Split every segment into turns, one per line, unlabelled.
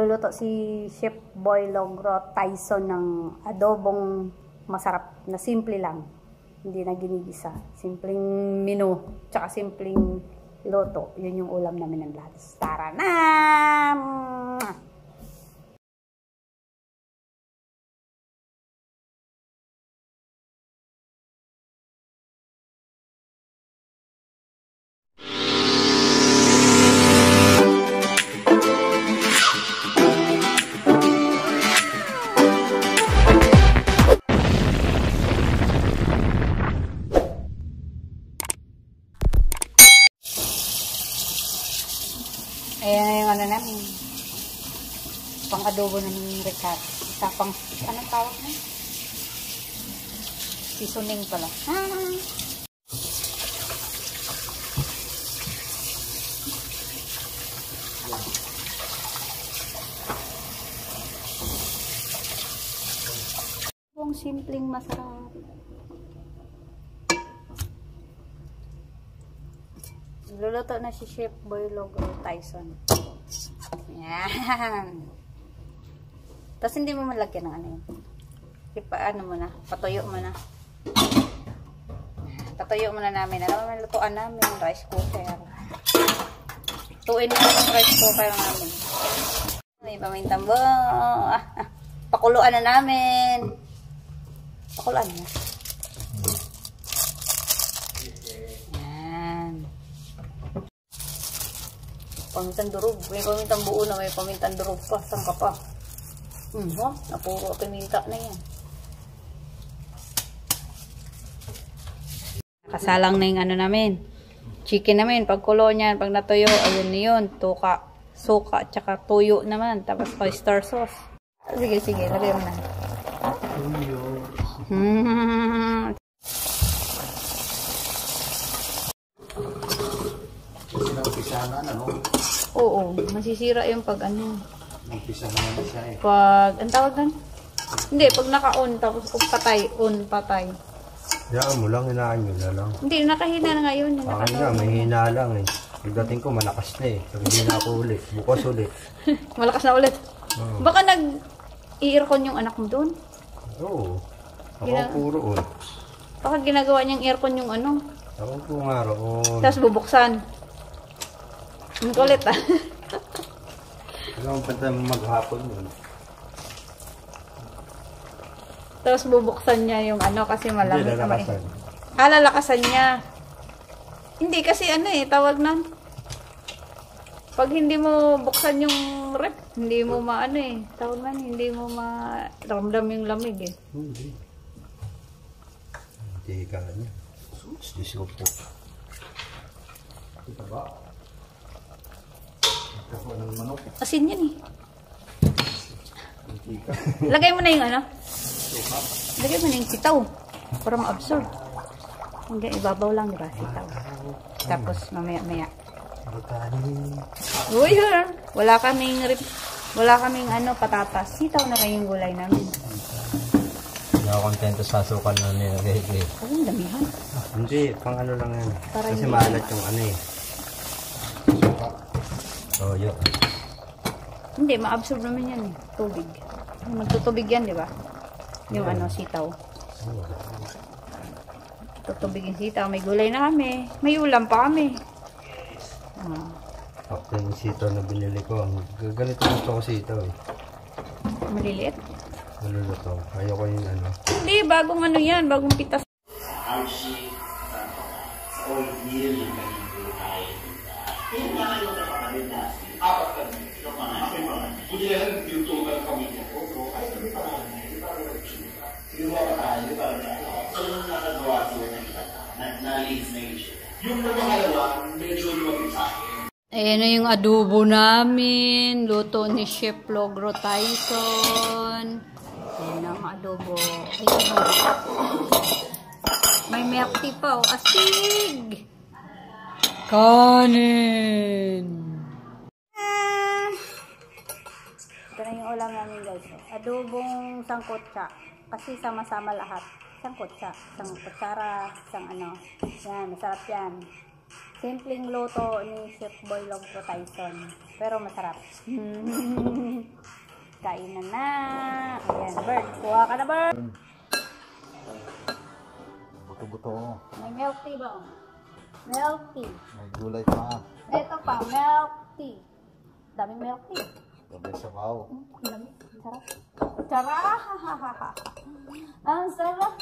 Magluluto si Chef Boy Logro Tyson ng adobong masarap na simple lang. Hindi na ginigisa. Simpleng menu, tsaka simpleng luto. Yun yung ulam namin ng lahat. Tara na! Ayan yung ano namin. Pang-adobo ng Ricat. Isa pang, anong tawag na? Seasoning pala. Yung simpleng masarap. Luluto na si Chef Boy Logro Tyson. Yan. Tapos hindi mo malagyan ng ano yun. Ano mo na, patuyo mo na. Patuyo mo na namin. Ano naman lutuan namin? Rice cooker. Tuin mo yung rice cooker namin. May pamintang bo. Pakuluan na namin. Pakuluan na. Pamintang durog. May pamintang buo na, may pamintang durog pa. Saan ka pa? Napuro paminta na yan. Nakasalang na yung ano namin. Chicken namin. Pag kulo niyan, pag natuyo, ayun na yun. Tuka, suka, tsaka tuyo naman. Tapos oyster sauce. Sige, sige. Lagay mo na.
Tuyo. Umpisa na, ano?
Oo, masisira yung pag ano.
Umpisa naman siya eh.
Pag, ang tawag doon? Hindi, pag naka-on, tapos patay, on, patay.
Diyan mo lang, hinaan nyo na lang.
Hindi, nakahina na ngayon.
Akin nga, may hina lang eh. Pagdating ko, malakas na eh. Pag hindi na ako ulit, bukas ulit.
Malakas na ulit. Baka nag-i-aircon yung anak mo doon?
Oo. Ako puro on.
Baka ginagawa niyang aircon yung ano?
Ako po nga roon.
Tapos bubuksan. Ang kulit ah.
Alam mo pa maghapon yun.
Tapos bubuksan niya yung ano kasi malamig.
Hindi, lalakasan.
Lalakasan niya. Hindi kasi ano eh, tawag na. Pag hindi mo buksan yung rep, hindi mo maano eh. Tawag na, hindi mo maramdam yung lamig eh.
Hindi. Hindi ka niya. Diyos ko po. Ito ba? Ito ng manok.
Asin yan eh. Lagay mo na yung ano? Lagay mo na yung sitaw. Para ma-absorb. Hanggang ibabaw lang, diba? Sitaw. Tapos mamaya-maya. Uy, wala kaming ano, patatas. Sitaw na lang yung gulay namin.
Hindi ako kontento sa asukal na nilagay ko eh.
Ang damihan.
Hindi, pang ano lang yan.
Para
kasi maalat yung ano eh. Oh, yun.
Hindi, ma-absorb naman yan eh. Tubig. Magtutubig yan, di ba? Yung ano, sitaw. Tutubig yung sitaw. May gulay na kami. May ulam pa kami.
After yung sitaw na binili ko, ganito lang ito ko sitaw eh.
Maliliit?
Maluluto. Ayoko yung ano.
Hindi, bagong ano yan. Bagong pitas. Ayan na yung adobo namin. Luto ni Chef Logro Tyson. Ayan ang adobo. Ayan. May milk tea pa. Astig! Kanin! Ito na yung ulam namin guys. Adobong sangkotsa. Kasi sama-sama lahat. Sangkotsa. Isang kutsara. Isang ano. Yan. Masarap yan. Simpleng luto ni Chef Boy Logro Tyson. Pero masarap. Kainan na. Ayan, Bert. Kuha ka na, Bert.
Buto-buto.
May milk tea ba? Milk tea.
May gulay pa.
Ito pa, milk tea. Daming milk tea.
Sabay sabaw.
Sarap. Sarap. Ang sarap.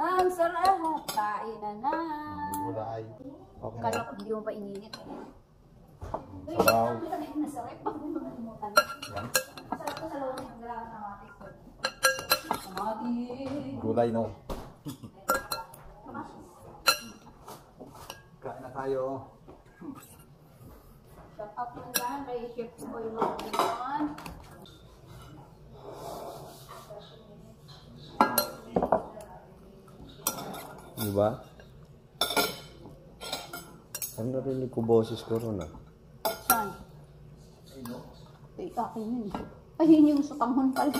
Ang sarap. Kainan na.
Gulay. Okay na.
Kala ko hindi mo pa ininit.
Sabaw.
Masarap. Makalimutan.
Yan.
Masarap ko sa loob ng galaw ng ating ko.
Gulay no. Kain na tayo.
Shout out mo dyan kay Chef Boy Logan.
Diba? Ano narinig ko boses ko ron ah?
Saan? Eh, akin yun. Ay, yun yung sutanghon pala.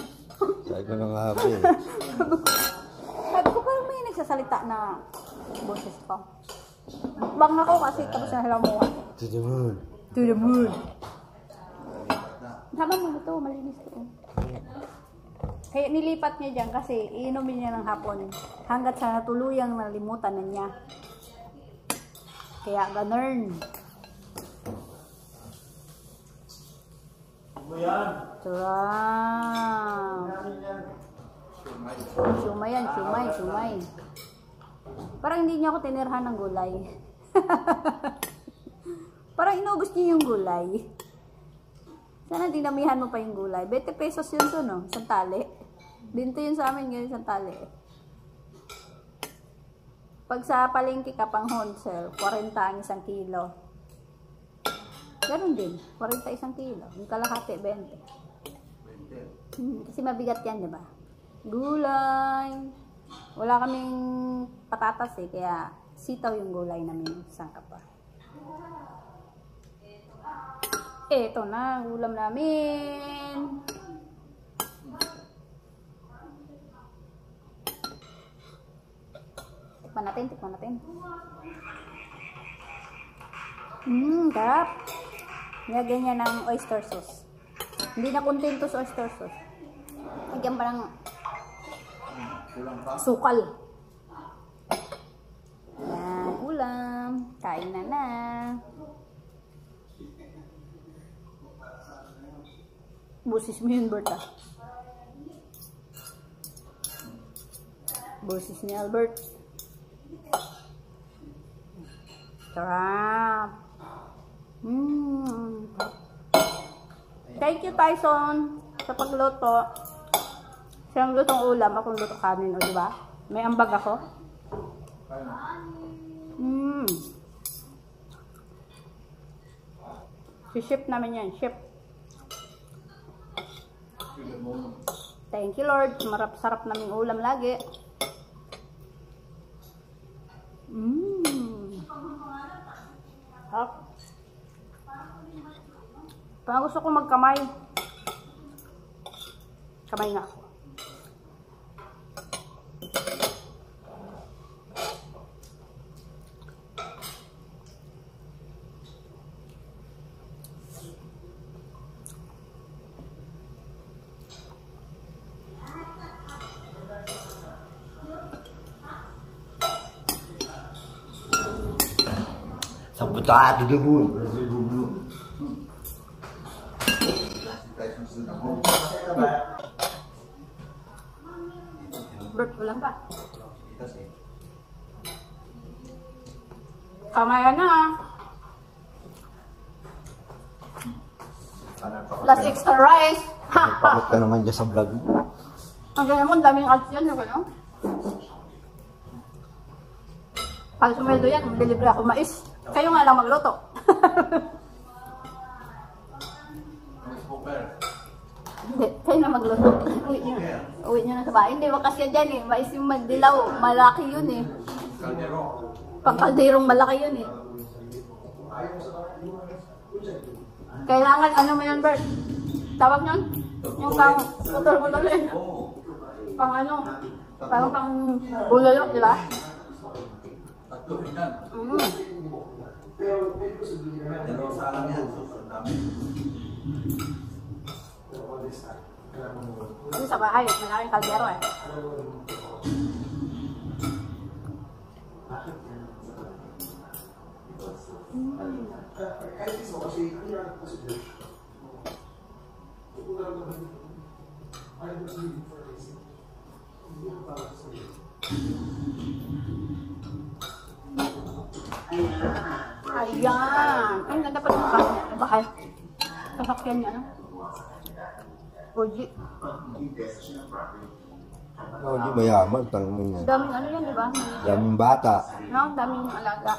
Sabi ko na nga ako eh.
Sabi ko parang may nagsasalita na boses ko. Bang ako kasi tapos na halamuha.
To the moon.
To the moon. Tama mo ito, malinis ito. Kaya nilipat niya dyan kasi iinumin niya ng hapon hanggat sa natuluyang nalimutan na niya. Kaya ganun. Sarap. Sumay yan, sumay. Parang hindi niya ako tinirhan ng gulay. Parang inubos niya yung gulay. Sana dinamihan mo pa yung gulay. 20 pesos yun to, no? Isang tali. Dinto yun sa amin ngayon, isang tali. Pag sa palengke ka pang wholesale, 40 ang isang kilo. Ganun din, 40 isang kilo. Yung kalahati, 20. Kasi mabigat yan, di ba? Gulay. Wala kaming patatas eh, kaya sitaw yung gulay namin. Isang kapa. Eto na, ulam namin. Tikman natin. Sarap. Nilagyan niya ng oyster sauce. Hindi na kontento sa oyster sauce. Lagyan pa ng sukal. Yan, ulam. Kain na. Busis mo yun, Bert, ah. Busis ni Albert. Sarap. Thank you, Tyson, sa pagluto. Siyang lutong ulam, akong luto kanin, o diba? May ambag ako. Si Chef namin yan, Chef. Thank you, Lord. Sarap naming ulam lagi. Sarap. Parang gusto ko magkamay. Kamay nga ako.
Sabuta, dudubun.
Bert, ulam pa. Kamayan na. Plus extra rice.
Pakot ka naman dyan sa vlog.
Ang ganyan mo, daming ads yan. Ano? Pag sumweldo yan, deliver ako mais. Kayo nga lang magluto. Hindi, kayo na magluto. Uwi nyo na sa bahay. Hindi, wakas yan dyan eh. Mais yung magdilaw. Malaki yun eh. Pangkalderong malaki yun eh. Kailangan, ano mo yan, Bert? Tawag nyon? Yung pang putol-putol eh. Pang ano? Parang pang bulalo, di ba?
Dalawa sa alam yan.
Ano sa bahay? Malaking kaldero eh. Ayan. Ang ganda pa ng bahay. Sasakyan niya, ano? Oji.
Oh, di mayaman. Tangin yan.
Daming ano yan, di ba?
Daming bata.
No, daming alaga.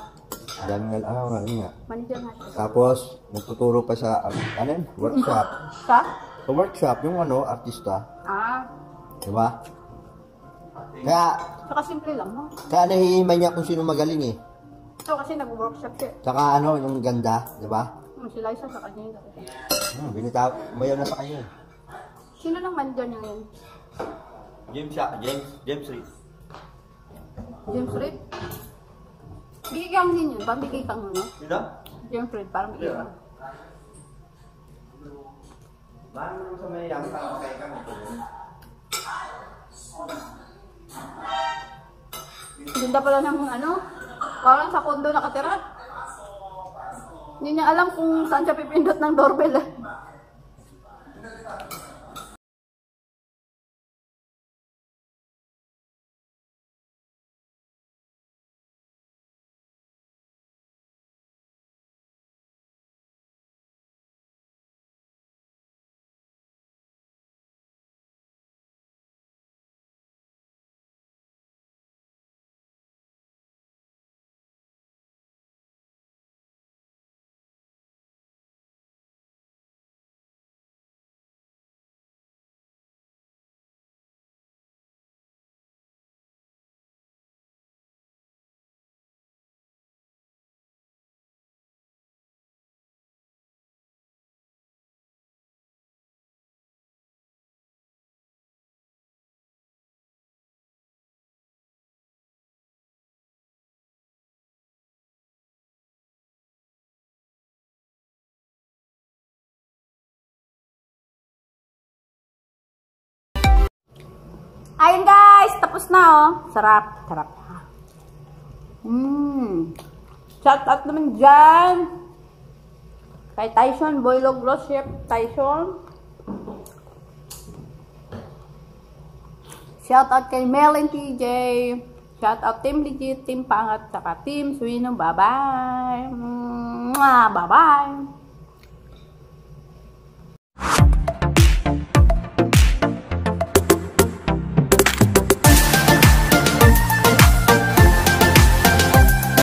Daming nga nga.
Manager natin.
Tapos, nagtuturo pa sa, ano yun? Workshop.
Sa?
Sa workshop, yung ano, artista.
Ah.
Diba? Kaya,
Saka simple lang, no?
kaya nahihimay niya kung sino magaling eh.
So, kasi nag-workshop siya.
Tsaka ano, yung ganda, diba?
Si Liza sa kanya.
Binitaw, bayaw na sa kanya.
Sino nang manager niya ngayon?
James Reed.
James Reid? Bigay kang din yun. Bigay kang ano?
Sino?
James Reid, parang bigay kang.
Bakit mo sa may yang tao kay kang ito?
Ganda pala ng ano? Parang sa kondo nakatira. Hindi niya alam kung saan siya pipindot ng doorbell. Ayun guys, tapos na oh. Sarap, sarap. Shout out naman dyan kay Tyson, Boylog Ross Chef Tyson. Shout out kay Mel and TJ. Shout out Team Legit, Team Pangat, saka Team Swino. Bye bye. Bye bye.